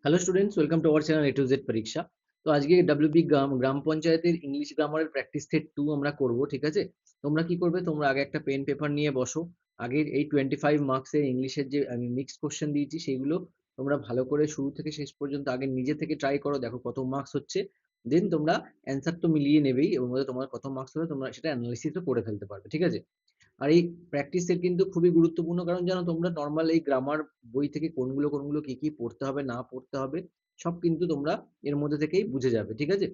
Hello students, welcome to our channel A to Z পরীক্ষা। তো আজকে ডব্লিউবি গ্রাম পঞ্চায়েতের ইংলিশ গ্রামারের প্র্যাকটিস সেট 2 আমরা করব, ঠিক আছে? তোমরা কি করবে, তোমরা আগে একটা পেন পেপার নিয়ে বসো। আগে এই 25 মার্কসের ইংলিশের যে আমি মিক্সড কোশ্চেন দিয়েছি সেইগুলো তোমরা ভালো করে শুরু থেকে শেষ পর্যন্ত আগে নিজে থেকে ট্রাই করো, দেখো কত মার্কস হচ্ছে। দেন তোমরা অ্যান্সার তো মিলিয়ে নেবেই, এর মধ্যে তোমার কত মার্কস হলে তোমরা সেটা অ্যানালিসিসও করে ফেলতে পারবে, ঠিক আছে? আর এই প্র্যাকটিস সেট কিন্তু খুবই গুরুত্বপূর্ণ, কারণ জানো তোমরা নর্মাল এই গ্রামার বই থেকে কোনগুলো কোনগুলো কি কি পড়তে হবে না পড়তে হবে সব কিন্তু তোমরা এর মধ্যে থেকেই বুঝে যাবে, ঠিক আছে?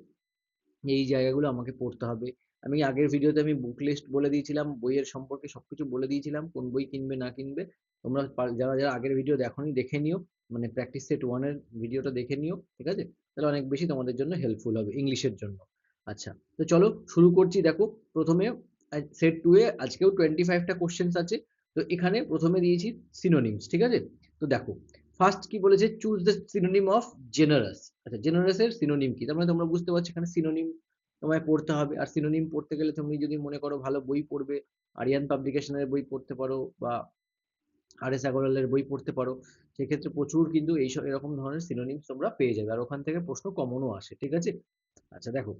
এই জায়গাগুলো আমাকে পড়তে হবে। আমি আগের ভিডিওতে আমি বুক লিস্ট বলে দিয়েছিলাম, বইয়ের সম্পর্কে সবকিছু বলে দিয়েছিলাম, কোন বই কিনবে না কিনবে। তোমরা যারা যারা আগের ভিডিও দেখোনি দেখে নিও, মানে প্র্যাকটিস সেট 1 এর ভিডিওটা দেখে নিও, ঠিক আছে? তাহলে অনেক বেশি তোমাদের জন্য হেল্পফুল হবে ইংলিশের জন্য। আচ্ছা, তো চলো শুরু করছি। দেখো, প্রথমে সেট 2 এ আজকেও 25টা কোশ্চেন্স আছে। তো এখানে প্রথমে দিয়েছি সিনোনিমস, ঠিক আছে? তো দেখো, ফার্স্ট কি বলেছে, choose the synonym of generous. আচ্ছা, জেনারাস এর সিনোনিম কি, তার মানে তোমরা বুঝতে পারছো এখানে সিনোনিম তোমায় পড়তে হবে। আর সিনোনিম পড়তে গেলে তুমি যদি মনে করো ভালো বই পড়বে, আরিয়ান পাবলিকেশনের বই পড়তে পারো বা আর এস আগরওয়ালের বই পড়তে পারো, সেক্ষেত্রে প্রচুর কিন্তু এইসব এরকম ধরনের সিনোনিমস তোমরা পেয়ে যাবে, আর ওখান থেকে প্রশ্ন কমনও আসে, ঠিক আছে? আচ্ছা দেখো,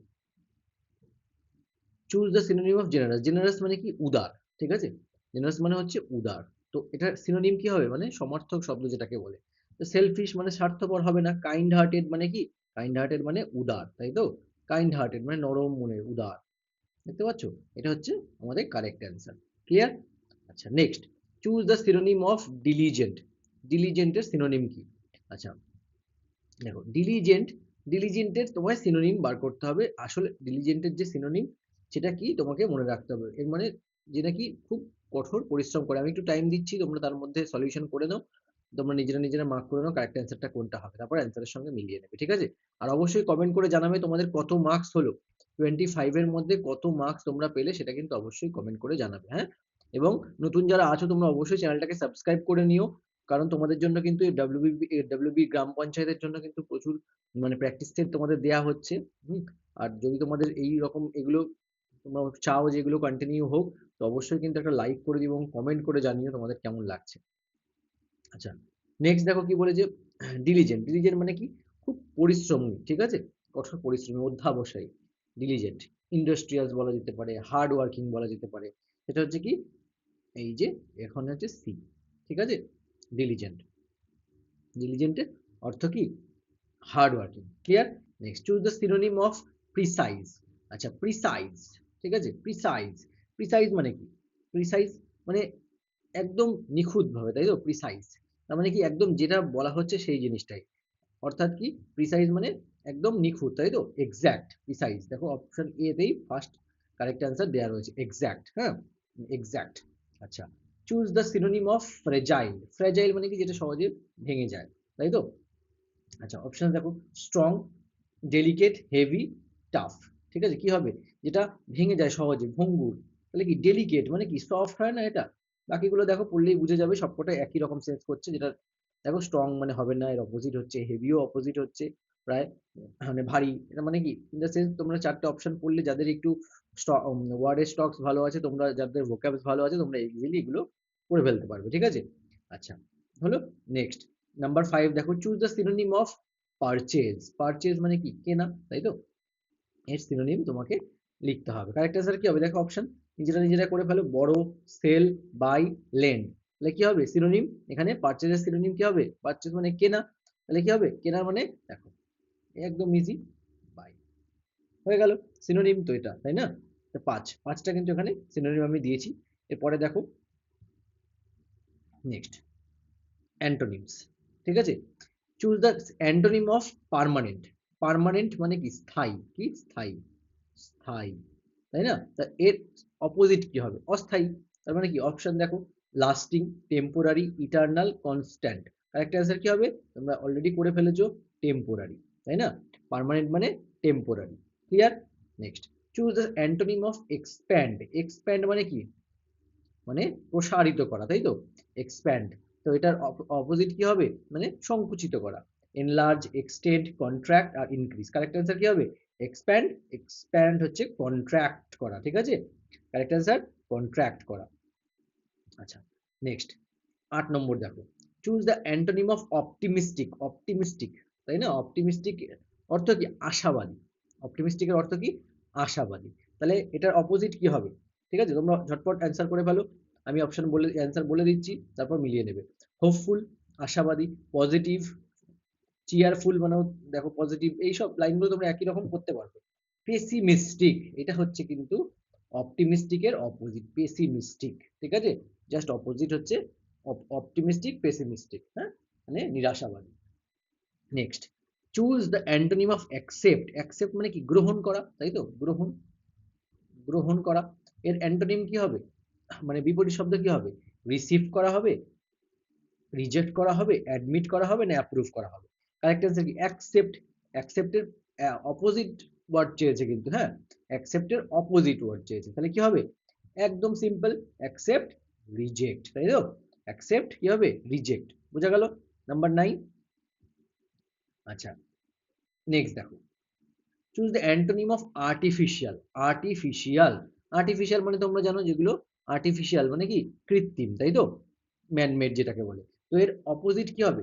choose the synonym of generous. Generous মানে কি, উদার, ঠিক আছে? জেনারাস মানে হচ্ছে উদার। তো এটা সিনোনিম কি হবে, মানে সমার্থক শব্দ যেটাকে বলে। তো সেলফিশ মানে স্বার্থপর হবে না। কাইন্ড হার্টেড মানে কি, কাইন্ড হার্টেড মানে উদার, তাই তো? কাইন্ড হার্টেড মানে নরম মনের, উদার। দেখতে পাচ্ছ, এটা হচ্ছে আমাদের কারেক্ট অ্যান্সার। ক্লিয়ার? আচ্ছা next, choose the synonym of diligent. ডিলিজেন্টের সিনোনিম কি? আচ্ছা দেখো, ডিলিজেন্ট, ডিলিজেন্টের তোমায় সিনোনিম বার করতে হবে। আসলে ডিলিজেন্টের যে সিনোনিম সেটা কি তোমাকে মনে রাখতে হবে, এর মানে যে নাকি খুব কঠোর পরিশ্রম করে। আমি একটু টাইম দিচ্ছি, তোমরা তার মধ্যে সলিউশন করে নাও, তোমরা নিজেরা নিজেরা মার্ক করে নাও কারেক্ট অ্যান্সারটা কোনটা হবে, তারপর অ্যান্সারের সঙ্গে মিলিয়ে নেবে, ঠিক আছে? আর অবশ্যই কমেন্ট করে জানাবে তোমাদের কত মার্কস হলো, 25 এর মধ্যে কত মার্কস তোমরা পেলে সেটা কিন্তু অবশ্যই কমেন্ট করে জানাবে, হ্যাঁ? এবং নতুন যারা আছো তোমরা অবশ্যই চ্যানেলটাকে সাবস্ক্রাইব করে নিও, কারণ তোমাদের জন্য কিন্তু এই ডাব্লিউবি গ্রাম পঞ্চায়েতের জন্য কিন্তু প্রচুর মানে প্র্যাকটিস সেট তোমাদের দেয়া হচ্ছে। আর যদি তোমাদের এই রকম এগুলো তোমরা চাও যে এগুলো কন্টিনিউ হোক, তো অবশ্যই কিন্তু একটা লাইক করে দিও এবং কমেন্ট করে জানিও তোমাদের কেমন লাগছে। আচ্ছা নেক্সট দেখো কি বলে যে ডিলিজেন্ট। ডিলিজেন্ট মানে কি, খুব পরিশ্রমী, ঠিক আছে? কঠোর পরিশ্রমী, অধ্যাবসায়ী, ডিলিজেন্ট। ইন্ডাস্ট্রিয়ালস বলা যেতে পারে, হার্ড ওয়ার্কিং বলা যেতে পারে। সেটা হচ্ছে কি, এই যে এখন হচ্ছে সি, ঠিক আছে? ডিলিজেন্ট, ডিলিজেন্টের অর্থ কি, hard working. Clear? Next, choose the synonym of precise. আচ্ছা প্রিসাইজ, ঠিক আছে? প্রিসাইজ, প্রিসাইজ মানে কি? প্রিসাইজ মানে একদম নিখুঁত ভাবে, তাই তো? প্রিসাইজ তার মানে কি, একদম যেটা বলা হচ্ছে সেই জিনিসটাই। অর্থাৎ কি, প্রিসাইজ মানে একদম নিখুঁত, তাই তো? Exact, precise. দেখো অপশন এ তেই ফার্স্ট কারেক্ট অ্যান্সার দেওয়া রয়েছে, এক্স্যাক্ট, হ্যাঁ, এক্স্যাক্ট। আচ্ছা, choose the synonym of fragile. Fragile মানে কি, যেটা সহজে ভেঙে যায়, তাই তো? আচ্ছা অপশন দেখো, স্ট্রং, ডেলিকেট, হেভি, টাফ। ঠিক আছে, কি হবে, যেটা ভেঙে যায় সহজে, ভঙ্গুর। তাহলে কি, ডেলিকেট মানে কি, সফট হয় না এটা? বাকিগুলো দেখো পড়লেই বুঝে যাবে, সবকটা একই রকম সেন্স করছে। যেটা দেখো, স্ট্রং মানে হবে না, এর অপোজিট হচ্ছে, হেভিও অপোজিট হচ্ছে প্রায়, মানে ভারী। এটা মানে কি, ইন দ্য সেন্স তোমরা চারটে অপশন পড়লে, যাদের একটু ওয়ার্ডের স্টকস ভালো আছে, তোমরা যাদের ভোকাবস ভালো আছে, তোমরা ইজিলি এগুলো করে ফেলতে পারবে, ঠিক আছে? আচ্ছা হলো। নেক্সট, নাম্বার 5 দেখো, choose the synonym of purchase. Purchase মানে কি, কেনা, তাই তো? এর সিনোনিম তোমাকে লিখতে হবে। কারেক্ট অ্যান্সার কি হবে, দেখো অপশন নিজেরা নিজেরা করে ফেলো, বড়, সেল, বাই, লেন্ড। তাহলে কি হবে সিনোনিম, এখানে পারচেজের সিনোনিম কি হবে, পারচেজ মানে কেনা, তাহলে কি হবে, কেনা মানে দেখো একদম ইজি, বাই। হয়ে গেল সিনোনিম তো এটা, তাই না? তো পাঁচটা কিন্তু এখানে সিনোনিম আমি দিয়েছি। এরপরে দেখো নেক্সট, অ্যান্টোনিমস, ঠিক আছে? Choose the antonym of permanent. Permanent মানে কি, স্থায়ী, কি স্থায়ী, স্থায়ী, তাই না? তা এর অপোজিট কি হবে, অস্থায়ী। তার মানে কি, অপশন দেখো, lasting, temporary, eternal, constant. Correct answer কি হবে, তোমরা অলরেডি করে ফেলেছো, টেম্পোরারি, তাই না? পার্মানেন্ট মানে temporary. Clear? Next, choose the antonym of expand. Expand মানে কি, মানে প্রসারিত করা, তাই তো? এক্সপ্যান্ড। তো এটার অপোজিট কি হবে, মানে সংকুচিত করা। এনলার্জ, এক্সটেন্ড, কন্ট্রাক্ট আর ইনক্রিজ। কারেক্ট অ্যান্সার কি হবে, এক্সপ্যান্ড। এক্সপ্যান্ড হচ্ছে কন্ট্রাক্ট করা, ঠিক আছে? কারেক্ট অ্যান্সার কন্ট্রাক্ট করা। আচ্ছা নেক্সট, 8 নম্বর দেখো, choose the antonym of optimistic. Optimistic তাই না? অপটিমিস্টিক অর্থ কি? আশাবাদী। অপটিমিস্টিকের অর্থ কি? আশাবাদী। তাহলে এটার অপোজিট কি হবে? ঠিক আছে? তোমরা ঝটপট অ্যান্সার করে ফেলো। আমি অপশন বলে অ্যান্সার বলে দিচ্ছি, তারপর মিলিয়ে নেবে। হোপফুল আশাবাদী, পজিটিভ, চিয়ারফুল মানেও দেখো পজিটিভ, এইসব লাইনগুলো তোমরা একই রকম করতে পারবে। পেসিমিস্টিক এটা হচ্ছে কিন্তু অপটিমিস্টিকের অপোজিট, পেসিমিস্টিক। ঠিক আছে? জাস্ট অপোজিট হচ্ছে অপটিমিস্টিক, পেসিমিস্টিক, হ্যাঁ? মানে নিরাশাবাদী। Next, choose the antonym of accept. Accept মানে কি? গ্রহণ করা, তাই তো? গ্রহণ, গ্রহণ করা। এর অ্যান্টোনিম কি হবে? মানে বিপরীত শব্দ কি হবে? রিসিভ করা হবে, রিজেক্ট করা হবে, অ্যাডমিট করা হবে, না অ্যাপ্রুভ করা হবে? কারেক্ট অ্যান্সার কি? অ্যাকসেপ্ট। অ্যাকসেপ্টের অপোজিট ওয়ার্ড চেয়েছে কিন্তু, হ্যাঁ? অ্যাকসেপ্টের অপোজিট ওয়ার্ড চেয়েছে, তাহলে কি হবে? একদম সিম্পল, অ্যাকসেপ্ট, রিজেক্ট, তাই তো? অ্যাকসেপ্ট কি হবে? রিজেক্ট। বোঝা গেল? নাম্বার 9। আচ্ছা, নেক্সট দেখো, choose the antonym of artificial. Artificial, artificial মানে তোমরা জানো যেগুলো আর্টিফিশিয়াল মানে কি? কৃত্রিম, তাই তো? ম্যানমেড যেটাকে বলে। তো এর অপোজিট কি হবে?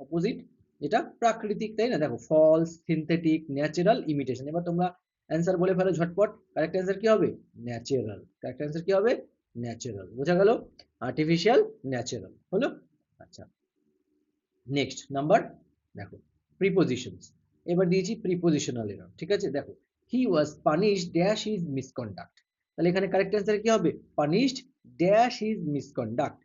অপোজিট, এটা প্রাকৃতিক, তাই না? দেখো, ফলস, সিনথেটিক, ন্যাচারাল, ইমিটেশন। এবার তোমরা অ্যান্সার বলে ফেলো ঝটপট। কারেক্ট অ্যান্সার কি হবে? ন্যাচারাল। কারেক্ট অ্যান্সার কি হবে? ন্যাচারাল। বোঝা গেল? আর্টিফিশিয়াল, ন্যাচারাল হলো। আচ্ছা, নেক্সট নাম্বার দেখো, প্রিপোজিশনস। এবার দিয়েছি প্রিপোজিশনাল এরর। ঠিক আছে? দেখো, he was punished dash his misconduct. তাহলে এখানে কারেক্ট অ্যান্সার কি হবে? Punished dash his misconduct.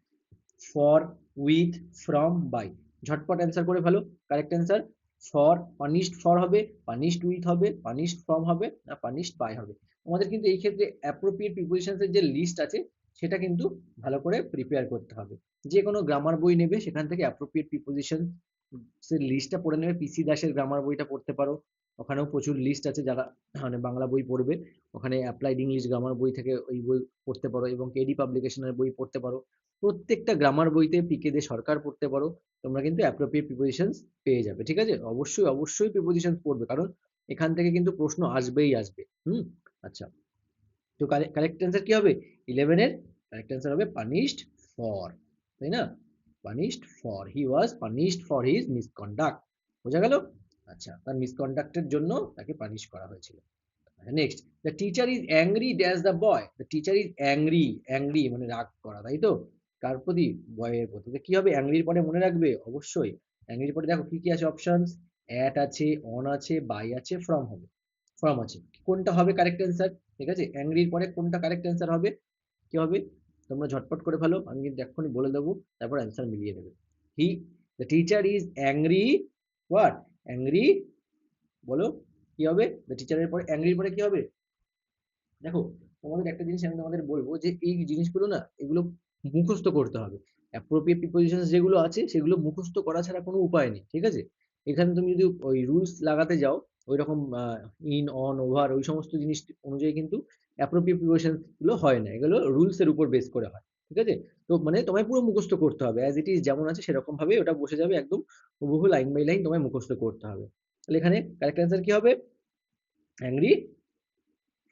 For, with, from, by. ঝটপট অ্যান্সার করে ফেলো। Correct answer for, punished for হবে, পানিশড উইথ হবে, পানিশড ফ্রম হবে, না পানিশড বাই হবে। আমাদের কিন্তু এই ক্ষেত্রে অ্যাপ্রোপ্রিয়েট প্রিপোজিশনস এর যে লিস্ট আছে সেটা কিন্তু ভালো করে প্রিপেয়ার করতে হবে। যে কোনো গ্রামার বই নেবে, সেখান থেকে অ্যাপ্রোপ্রিয়েট প্রিপোজিশন এর লিস্টটা পড়ে নেবে। পিসি দাসের গ্রামার বইটা পড়তে পারো, ওখানেও প্রচুর লিস্ট আছে। যারা মানে বাংলা বই পড়বে, ওখানে অ্যাপ্লাইড ইংলিশ গ্রামার বই থেকে ওই বই পড়তে পারো, এবং কেডি পাবলিকেশনের বই পড়তে পারো। প্রত্যেকটা গ্রামার বইতে পিকে দে সরকার পড়তে পারো। তোমরা কিন্তু অ্যাপ্রোপ্রিয়েট প্রিপোজিশনস পেয়ে যাবে। ঠিক আছে? অবশ্যই অবশ্যই প্রিপোজিশনস পড়বে, কারণ এখান থেকে কিন্তু প্রশ্ন আসবেই আসবে। আচ্ছা, তো কারেক্ট অ্যান্সার কি হবে? 11 এর কারেক্ট অ্যান্সার হবে পানিশড ফর, তাই না? Punished for, he was punished for his misconduct. বোঝা গেল? আচ্ছা, তার মিসকন্ডাক্টের জন্য তাকে পানিশ করা হয়েছিল। Next, the teacher is angry dash the boy. The teacher is angry, angry মানে রাগ করা, তাই তো? কার প্রতি? বয়ের প্রতি। তো কি হবে অ্যাংরির পরে? মনে রাখবে অবশ্যই। অ্যাংরির পরে দেখো কি কি আছে অপশনস। অ্যাট আছে, অন আছে, বাই আছে, ফ্রম হবে, ফ্রম আছে। কোনটা হবে কারেক্ট অ্যান্সার? ঠিক আছে, অ্যাংরির পরে কোনটা কারেক্ট অ্যান্সার হবে? কি হবে? তোমরা ঝটপট করে ফেলো, আমি কিন্তু এক্ষুনি বলে দেবো, তারপর অ্যান্সার মিলিয়ে নেবে। He, the teacher is angry, what? Angry, বলো কি হবে? দ্য টিচারের পরে অ্যাংরির পরে কি হবে? দেখো, তোমাদের একটা জিনিস আমি তোমাদের বলবো, যে এই জিনিসগুলো না, এগুলো মুখস্থ করতে হবে। অ্যাপ্রোপ্রিয়েট প্রিপোজিশন যেগুলো আছে সেগুলো মুখস্থ করা ছাড়া কোনো উপায় নেই। ঠিক আছে? এখানে তুমি যদি ওই রুলস লাগাতে যাও, ওই রকম ইন, অন, ওভার, ওই সমস্ত জিনিস অনুযায়ী কিন্তু অ্যাপ্রোপ্রিয়েট প্রিপোজিশন গুলো হয় না, এগুলো রুলস এর উপর বেস করে হয়। ঠিক আছে? তো মানে তোমায় পুরো মুখস্থ করতে হবে, অ্যাজ ইট ইজ যেমন আছে সেরকম ভাবে ওটা বসে যাবে একদম হুবহু, লাইন বাই লাইন তোমায় মুখস্থ করতে হবে। তাহলে এখানে কারেক্ট অ্যান্সার কি হবে? Angry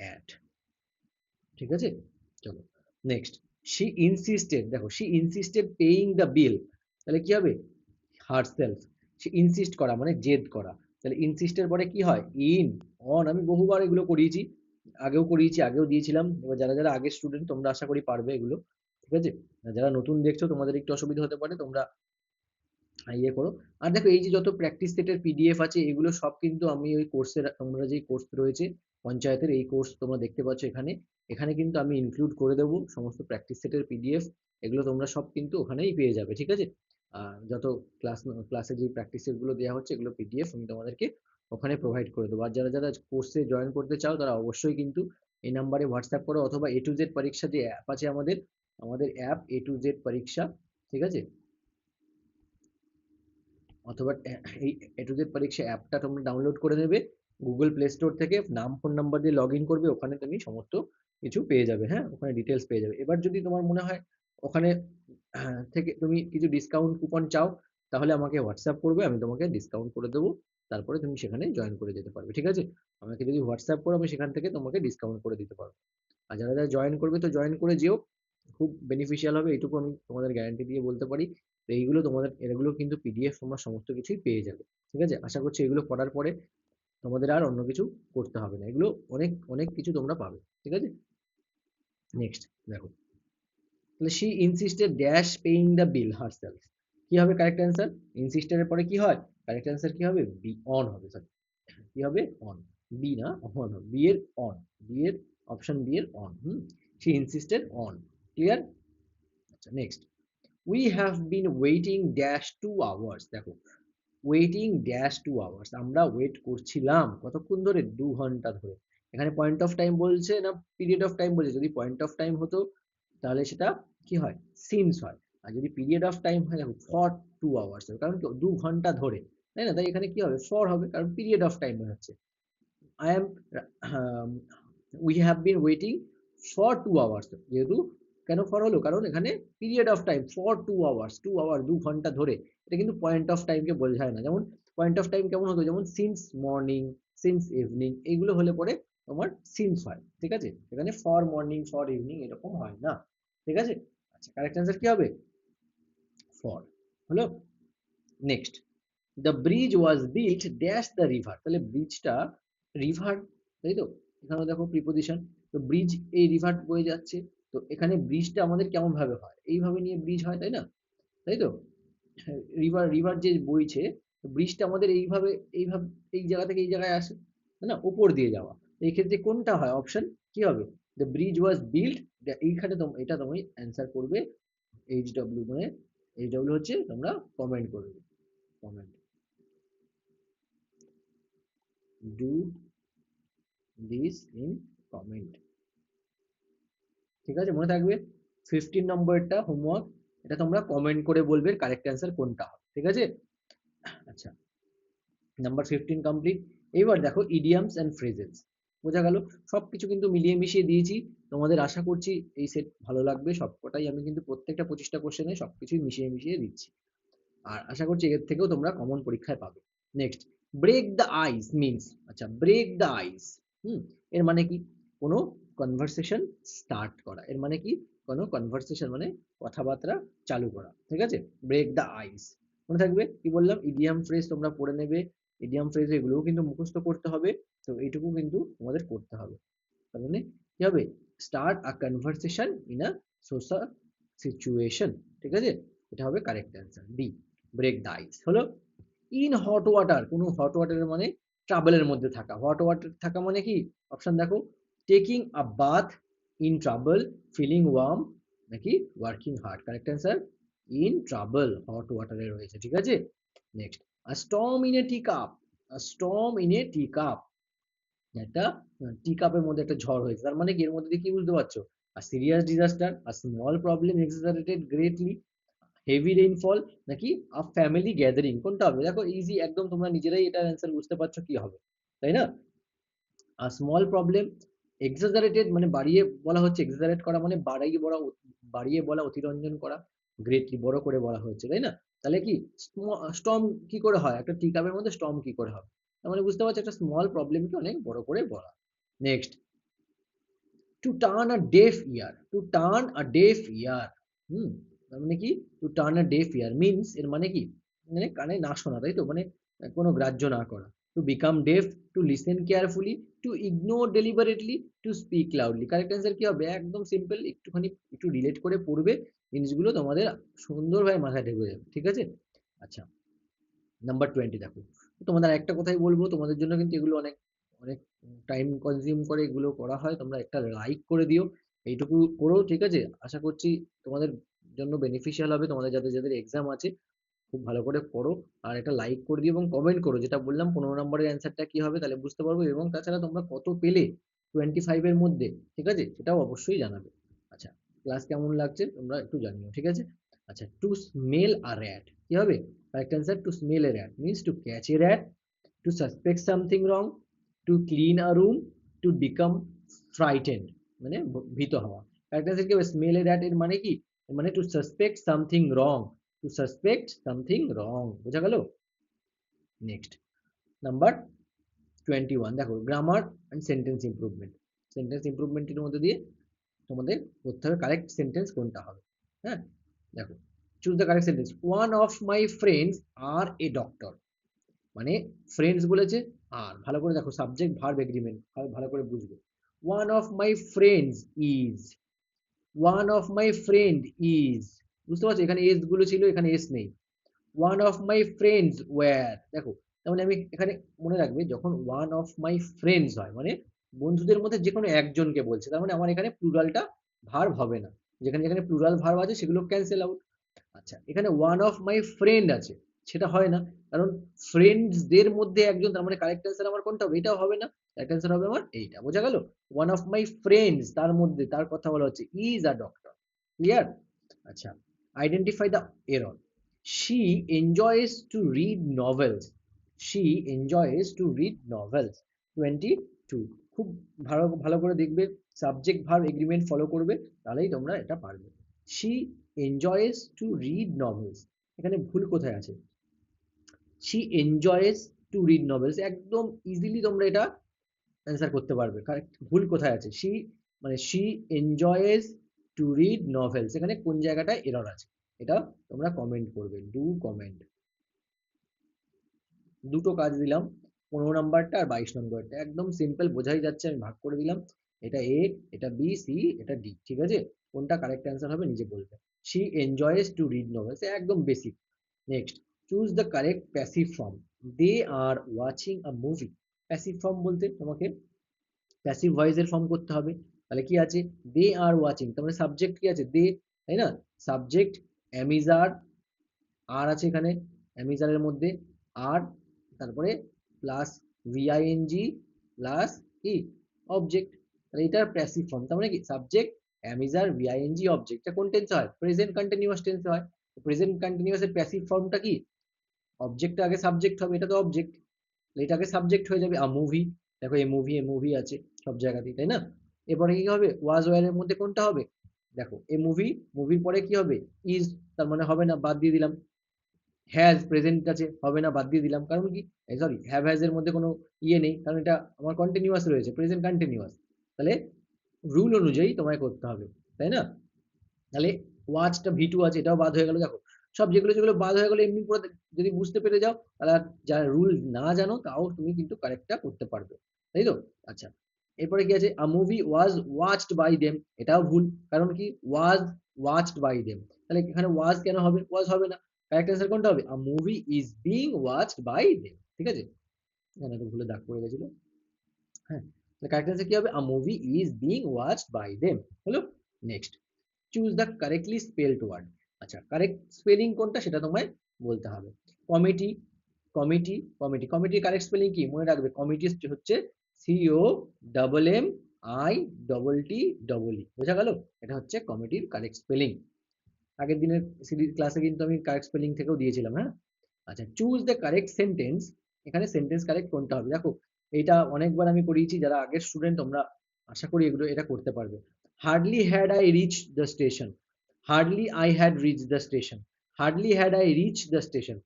at. ঠিক আছে? চলো, নেক্সট, শি ইনসিস্টেড। দেখো, শি ইনসিস্টেড পেইং দ্য বিল। তাহলে কি হবে? হারসেলফ। সে ইনসিস্ট করা মানে জেদ করা। তাহলে ইনসিস্টের পরে কি হয়? In, on. আমি বহুবার এগুলো করিয়েছি, আগেও করিয়েছি, আগেও দিয়েছিলাম। এবার যারা যারা আগের স্টুডেন্ট, তোমরা আশা করি পারবে এগুলো। ঠিক আছে? আর যারা নতুন দেখছো, তোমাদের একটু অসুবিধা হতে পারে, তোমরা ইয়ে করো। আর দেখো, এই যে যত প্র্যাকটিস সেটের পিডিএফ আছে, এগুলো সব কিন্তু আমি ওই কোর্সের, তোমরা যে কোর্স রয়েছে পঞ্চায়েতের, এই কোর্স তোমরা দেখতে পাচ্ছ এখানে, এখানে কিন্তু আমি ইনক্লুড করে দেবো সমস্ত প্র্যাকটিস সেটের পিডিএফ। এগুলো তোমরা সব কিন্তু ওখানেই পেয়ে যাবে। ঠিক আছে? যত ক্লাসে যে প্র্যাকটিস সেট গুলো দেওয়া হচ্ছে, এগুলো পিডিএফ আমি তোমাদেরকে ওখানে প্রোভাইড করে দেবো। আর যারা যারা কোর্সে জয়েন করতে চাও, তারা অবশ্যই কিন্তু এই নাম্বারে হোয়াটসঅ্যাপ করো, অথবা এ টু জেড পরীক্ষা যে অ্যাপ আছে আমাদের, আমাদের অ্যাপ এ টু জেড পরীক্ষা। ঠিক আছে? অথবা এই এ টু জেড পরীক্ষা অ্যাপটা তোমরা ডাউনলোড করে নেবে গুগল প্লে স্টোর থেকে, নাম ফোন নাম্বার দিয়ে লগ ইন করবে, ওখানে তুমি সমস্ত কিছু পেয়ে যাবে। হ্যাঁ, ওখানে ডিটেলস পেয়ে যাবে। এবার যদি তোমার মনে হয় ওখানে থেকে তুমি কিছু ডিসকাউন্ট কুপন চাও, তাহলে আমাকে হোয়াটসঅ্যাপ করবে, আমি তোমাকে ডিসকাউন্ট করে দেবো। তারপরে তুমি সেখানে জয়েন করে যেতে পারবে। ঠিক আছে? আমাকে যদি হোয়াটসঅ্যাপ করো, আমি সেখান থেকে তোমাকে ডিসকাউন্ট করে দিতে পারবো। আর যারা যারা জয়েন করবে, তো জয়েন করে যেও, খুব বেনিফিশিয়াল হবে, এইটুকু আমি তোমাদের গ্যারান্টি দিয়ে বলতে পারি। তো এইগুলো তোমাদের এগুলো কিন্তু পিডিএফ তোমরা সমস্ত কিছুই পেয়ে যাবে। ঠিক আছে, আশা করছি এগুলো করার পরে তোমাদের আর অন্য কিছু করতে হবে না, এগুলো অনেক অনেক কিছু তোমরা পাবে। ঠিক আছে, নেক্সট দেখো, তাহলে she insisted dash paying the bill herself, কি হবে কারেক্ট অ্যান্সার? ইনসিস্টেডের পরে কি হয়? কারেক্ট অ্যান্সার কি হবে? বি, অন হবে, সরি, কি হবে? অন, বি না, অন হবে, বি এর অন, বি এর অপশন বি এর on. She insisted on, clear? আচ্ছা next, we have been waiting dash 2 hours, দেখো ওয়েটিং ড্যাশ 2 আওয়ার্স, আমরা ওয়েট করছিলাম কতক্ষণ ধরে? 2 ঘন্টা ধরে। এখানে পয়েন্ট অফ টাইম বলছে না পিরিয়ড অফ টাইম বলছে? যদি পয়েন্ট অফ টাইম হতো তাহলে সেটা কি হয়? সিন্স হয়। আর যদি পিরিয়ড অফ টাইম হয়, দেখো ফর 2 আওয়ার্স, কারণ কি 2 ঘন্টা ধরে, তাই না? তাই এখানে কি হবে? ফর হবে, কারণ পিরিয়ড অফ টাইম হচ্ছে। I am, we have been waiting for 2 hours, যেহেতু কেন ফর হলো? কারণ এখানে period of time for 2 hours, 2 hour, 2 ঘন্টা ধরে, এটা কিন্তু পয়েন্ট অফ টাইমকে বোঝায় না। যেমন পয়েন্ট অফ টাইম কেমন হতো? যেমন সিন্স মর্নিং, সিন্স ইভিনিং, এইগুলো হলে পরে তোমার সিন্স হয়। ঠিক আছে, এখানে ফর মর্নিং, ফর ইভিনিং এরকম হয় না। ঠিক আছে, আচ্ছা কারেক্ট অ্যান্সার কি হবে? ফর হলো। Next, the bridge was built dash the river, তাহলে ব্রিজটা রিভার, তাই তো? এখানে দেখো প্রিপোজিশন, তো ব্রিজ এই রিভার বয়ে যাচ্ছে, তো এখানে ব্রিজটা আমাদের কেমন ভাবে হয়? এইভাবে নিয়ে ব্রিজ হয়, তাই না? তাই তো, রিভার, রিভার যে বইছে, ব্রিজটা আমাদের এইভাবে, এইভাবে এই জায়গা থেকে এই জায়গায় আসে, তাই না? উপর দিয়ে যাওয়া। এই ক্ষেত্রে কোনটা হয়? অপশন কি হবে? দ্য ব্রিজ ওয়াজ বিল্ট, এইখানে এটা তুমি অ্যান্সার করবে এইচ ডব্লিউ, মানে এইচ ডব্লিউ হচ্ছে, তোমরা কমেন্ট করবে, comment, do this in comment. ঠিক আছে, মনে থাকবে 15 নম্বরটা হোমওয়ার্ক, এটা তোমরা কমেন্ট করে বলবে কারেক্ট অ্যান্সার কোনটা হবে। ঠিক আছে, আচ্ছা নাম্বার 15 কমপ্লিট। এবার দেখো ইডিয়ামস এন্ড ফ্রেজেস, বোঝা গেল? সবকিছু কিন্তু মিলিয়ে মিশিয়ে দিয়েছি, তোমাদের আশা করছি এই সেট ভালো লাগবে। সবকটাই আমি কিন্তু প্রত্যেকটা 25টা কোশ্চেনে সবকিছুই মিশিয়ে মিশিয়ে দিচ্ছি, আর আশা করছি এর থেকেও তোমরা কমন পরীক্ষায় পাবে। Next, break the ice means, আচ্ছা ব্রেক দ্য আইস, এর মানে কি? কোনো কনভারসেশন স্টার্ট করা, এর মানে কি? কোনো কনভারসেশন মানে কথাবার্তা চালু করা। ঠিক আছে, ব্রেক দ্য আইস, মনে থাকবে কি বললাম? ইডিয়াম ফ্রেজ তোমরা পড়ে নেবে, ইডিয়াম ফ্রেজ এগুলোও কিন্তু মুখস্থ করতে হবে, তো এইটুকু কিন্তু তোমাদের করতে হবে। তার মানে কি হবে? Start a conversation in a social situation. ঠিক আছে, এটা হবে correct answer D, break the ice হলো। ইন হট ওয়াটার, কোনো হট ওয়াটারের মানে ট্রাবলের মধ্যে থাকা, হট ওয়াটার থাকা মানে কি? অপশন দেখো, taking a bath, in trouble, feeling warm, নাকি working hard? Correct answer in trouble, hot ওয়াটারে রয়েছে। ঠিক আছে, next, a storm in a tea cup, a storm in a tea cup, একটা টি কাপের মধ্যে একটা ঝড় হয়েছে, তার মানে কি? এর মধ্যে দিয়ে কি বুঝতে পারছো? আ serious disaster, a small problem exaggerated greatly, heavy rainfall, নাকি আ ফ্যামিলি গ্যাদারিং? কোনটা হবে? দেখো ইজি একদম, তোমরা নিজেরাই এটার অ্যান্সার বুঝতে পারছো কি হবে, তাই না? আ স্মল প্রবলেম এক্সাজারেটেড মানে বাড়িয়ে বলা হচ্ছে, এক্সাজারেট করা মানে বাড়িয়ে বলা, বাড়িয়ে বলা, অতিরঞ্জন করা, গ্রেটলি বড় করে বলা হচ্ছে, তাই না? তাহলে কি স্টর্ম কি করে হয়? একটা টি কাপের মধ্যে স্টর্ম কি করে হবে? তার মানে বুঝতে পারছো, একটা স্মল প্রবলেমকে অনেক বড় করে বলা। Next, to turn a deaf ear, to turn a deaf ear, hmm তার মানে কি? To turn a deaf ear means, এর মানে কি? মানে কানে না শোনা, তাই তো? মানে কোনো গ্রাহ্য না করা। To become deaf, to listen carefully, to ignore deliberately, to speak loudly. Correct answer কি হবে? একদম সিম্পল, একটুখানি একটু রিলেট করে পড়বে, জিনিসগুলো তোমাদের সুন্দরভাবে মাথায় ঢুকে যাবে। ঠিক আছে, আচ্ছা নাম্বার 20 দেখো, তোমাদের একটা কথাই বলবো, তোমাদের জন্য কিন্তু এগুলো অনেক অনেক টাইম কনজিউম করে এগুলো করা হয়, তোমরা একটা লাইক করে দিও, এইটুকু করো। ঠিক আছে, আশা করছি তোমাদের জন্য বেনিফিশিয়াল হবে, তোমাদের যাদের যাদের এক্সাম আছে খুব ভালো করে পড়ো, আর একটা লাইক করে দিও এবং কমেন্ট করো, যেটা বললাম 15 নম্বরের অ্যান্সারটা কি হবে, তাহলে বুঝতে পারবো। এবং তাছাড়া তোমরা কত পেলে 25 এর মধ্যে, ঠিক আছে, সেটাও অবশ্যই জানাবে। আচ্ছা, ক্লাস কেমন লাগছে তোমরা একটু জানিও। ঠিক আছে, আচ্ছা টু স্মেল আ র্যাট কি হবে? Correct answer, to smell a rat means to catch a rat, to suspect something wrong, to clean a room, to become frightened মানে ভীত হওয়া। কারেক্ট অ্যান্সার কি হবে? স্মেল এ র্যাট এর মানে কি? এর মানে to suspect something wrong, to suspect something wrong, বোঝা গেল? নেক্সট নাম্বার 21 দেখো, grammar and sentence improvement, sentence ইমপ্রুভমেন্টের মধ্যে দিয়ে তোমাদের করতে হবে কারেক্ট সেন্টেন্স কোনটা হবে। হ্যাঁ দেখো, choose the correct sentence. One of my friends are a doctor, মানে ফ্রেন্ডস বলেছে আর, ভালো করে দেখো সাবজেক্ট ভার্ব এগ্রিমেন্ট, ভালো করে বুঝবে। One of my friends is, one of my friend is, বুঝতে পারছো এখানে এস গুলো ছিল, এখানে এস নেই। One of my friends were, দেখো তার মানে আমি এখানে মনে রাখবে যখন ওয়ান অফ মাই ফ্রেন্ডস হয় মানে বন্ধুদের মধ্যে যে কোনো একজনকে বলছে, তার মানে আমার এখানে প্লুরালটা ভার্ব হবে না, যেখানে যেখানে প্লুরাল ভার্ব আছে সেগুলো ক্যান্সেল আউট। আচ্ছা এখানে ওয়ান অফ মাই ফ্রেন্ড আছে, সেটা হয় না, কারণ ফ্রেন্ডসদের মধ্যে একজন, তার মানে কারেক্ট অ্যান্সার আমার কোনটা হবে, এটাও হবে না, কারেক্ট অ্যান্সার হবে আমার এইটা, বোঝা গেল? ওয়ান অফ মাই ফ্রেন্ডস, তার মধ্যে তার কথা বলা হচ্ছে, ইজ আ ডক্টর, ক্লিয়ার? আচ্ছা, identify the error. She enjoys to read novels, she enjoys to read novels 22, খুব ভালো ভালো করে দেখবে, সাবজেক্ট ভার্ব এগ্রিমেন্ট ফলো করবে, তাহলেই তোমরা এটা পারবে। She enjoys to read novels, এখানে ভুল কোথায় আছে? She enjoys to read novels, একদম ইজিলি তোমরা এটা অ্যান্সার করতে পারবে, কারেক্ট। ভুল কোথায় আছে? শি মানে she enjoys to read novels, এখানে কোন জায়গাটায় এরর আছে এটা তোমরা কমেন্ট করবে, ডু কমেন্ট। দুটো কাজ দিলাম, 15 নাম্বারটা আর 22 নম্বরটা, একদম সিম্পল, বোঝাই যাচ্ছে, আমি ভাগ করে দিলাম, এটা এ, এটা বি, সি, এটা ডি, ঠিক আছে? কোনটা কারেক্ট অ্যান্সার হবে নিজে বলবে। She enjoys to read novels, একদম basic. Next, choose the correct passive form. They are watching a movie, passive form বলতে তোমাকে প্যাসিভ ভয়েসের ফর্ম করতে হবে, তাহলে কি আছে? দে আর ওয়াচিং, তার মানে সাবজেক্ট কি আছে? দে, তাই না? সাবজেক্ট অ্যামিজার, আর আছে এখানে অ্যামিজারের মধ্যে আর, তারপরে প্লাস ভিআইএনজি প্লাস কি অবজেক্ট, তাহলে এটার প্যাসিভ ফর্ম, তার মানে কি সাবজেক্ট অ্যামিজার ভিআইএনজি অবজেক্ট, এটা কোন টেন্সে হয়? প্রেজেন্ট কন্টিনিউয়াস টেন্সে হয়। প্রেজেন্ট কন্টিনিউয়াস এর প্যাসিভ ফর্মটা কি? অবজেক্ট আগে সাবজেক্ট হবে, এটা তো অবজেক্ট, এটা আগে সাবজেক্ট হয়ে যাবে। আ মুভি, দেখো এ মুভি আছে সব জায়গাতেই, তাই না? এরপরে কি হবে? ওয়াজ ওয়ার এর মধ্যে কোনটা হবে? দেখো এ মুভি, মুভির পরে কি হবে? ইজ, তার মানে হবে না, বাদ দিয়ে দিলাম। হ্যাজ প্রেজেন্ট আছে, হবে না, বাদ দিয়ে দিলাম, কারণ কি সরি হ্যাভ হ্যাজ এর মধ্যে কোনো ইয়ে নেই, কারণ এটা আমার কন্টিনিউয়াস রয়েছে, প্রেজেন্ট কন্টিনিউয়াস, তাহলে রুল অনুযায়ী তোমায় করতে হবে, তাই না? তাহলে ওয়াচটা ভি টু আছে, এটাও বাদ হয়ে গেল। দেখো সব যেগুলো যেগুলো বাদ হয়ে গেলো এমনি পুরো, যদি বুঝতে পেরে যাও তাহলে যারা রুল না জানো তাও তুমি কিন্তু কারেক্টটা করতে পারবে, তাই তো? আচ্ছা, এরপরে কি আছে? A movie was watched by them, এটাও ভুল, কারণ কি ওয়াজ ওয়াচড বাই দেম, তাহলে এখানে ওয়াজ কেন হবে? ওয়াজ হবে না, কারেক্ট অ্যান্সার কোনটা হবে? A movie is being watched by them, ঠিক আছে? এখানে একটা ভুলে দাগ পড়ে গেছিল, হ্যাঁ, তাহলে কারেক্ট অ্যান্সার কি হবে? A movie is being watched by them, হলো? Next, choose the correctly spelled word. আচ্ছা, কারেক্ট স্পেলিং কোনটা সেটা তোমায় বলতে হবে। কমিটি, কমিটি, কমিটি, কমিটির কারেক্ট স্পেলিং কি মনে রাখবে? কমিটি হচ্ছে C O double M I double T double E, বোঝা গেল? এটা হচ্ছে কমিটির কারেক্ট স্পেলিং। আগের দিনের সিরিজ ক্লাসে কিন্তু আমি কারেক্ট স্পেলিং থেকেও দিয়েছিলাম, হ্যাঁ। আচ্ছা, চুজ দ্য কারেক্ট সেন্টেন্স, এখানে সেন্টেন্স কারেক্ট কোনটা হবে? দেখো এটা অনেকবার আমি করিয়েছি, যারা আগের স্টুডেন্ট তোমরা আশা করি এগুলো এটা করতে পারবে। Hardly had I reach the station, hardly I had reach the station, hardly had I reach the station,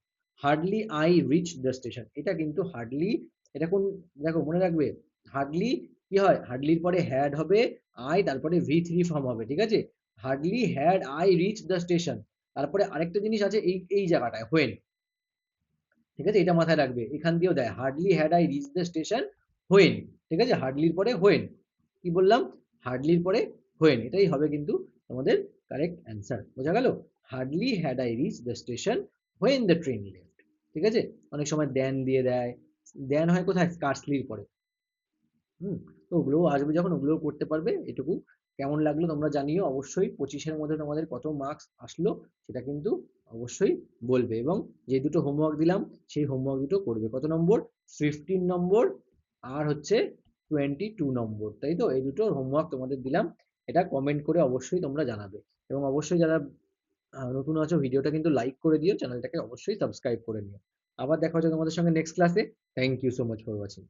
hardly I reach the station, এটা কিন্তু হার্ডলি, এটা কোন, দেখো মনে রাখবে হার্ডলি কি হয়? হার্ডলির পরে হ্যাড হবে, আই, তারপরে ভি3 ফর্ম হবে, ঠিক আছে? Hardly had I reach the station, তারপরে আরেকটা জিনিস আছে এই এই জায়গাটায় হোয়েন, ঠিক আছে? এটা মাথায় রাখবে, এখান দিয়েও দেয় hardly had I reach the station when, ঠিক আছে? হার্ডলির পরে হোয়েন, কি বললাম? হার্ডলির পরে হোয়েন, এটাই হবে কিন্তু তোমাদের কারেক্ট অ্যান্সার, বোঝা গেল? Hardly had I reach the station when the train left, ঠিক আছে? অনেক সময় দেন দিয়ে দেয়, দেন হয় কোথায়? স্কার্সলির পরে। হুম, তো ওগুলোও আসবে যখন, ওগুলোও করতে পারবে। এটুকু কেমন লাগলো তোমরা জানিও, অবশ্যই 25-এর মধ্যে তোমাদের কত মার্কস আসলো সেটা কিন্তু অবশ্যই বলবে, এবং যে দুটো হোমওয়ার্ক দিলাম সেই হোমওয়ার্ক দুটো করবে। কত নম্বর? 15 নম্বর আর হচ্ছে 22 নম্বর, তাই তো? এই দুটো হোমওয়ার্ক তোমাদের দিলাম, এটা কমেন্ট করে অবশ্যই তোমরা জানাবে, এবং অবশ্যই যারা নতুন আছো ভিডিওটা কিন্তু লাইক করে দিও, চ্যানেলটাকে অবশ্যই সাবস্ক্রাইব করে নিও। আবার দেখা হচ্ছে তোমাদের সঙ্গে নেক্সট ক্লাসে। Thank you so much for watching.